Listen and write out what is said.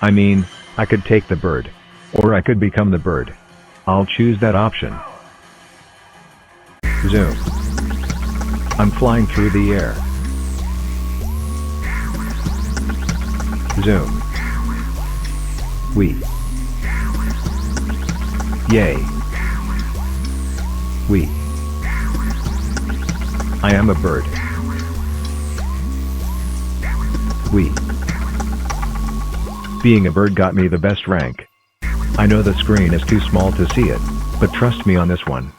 I mean, I could take the bird. Or I could become the bird. I'll choose that option. Zoom. I'm flying through the air. Zoom. We. Yay. We. I am a bird. We. Being a bird got me the best rank. I know the screen is too small to see it, but trust me on this one.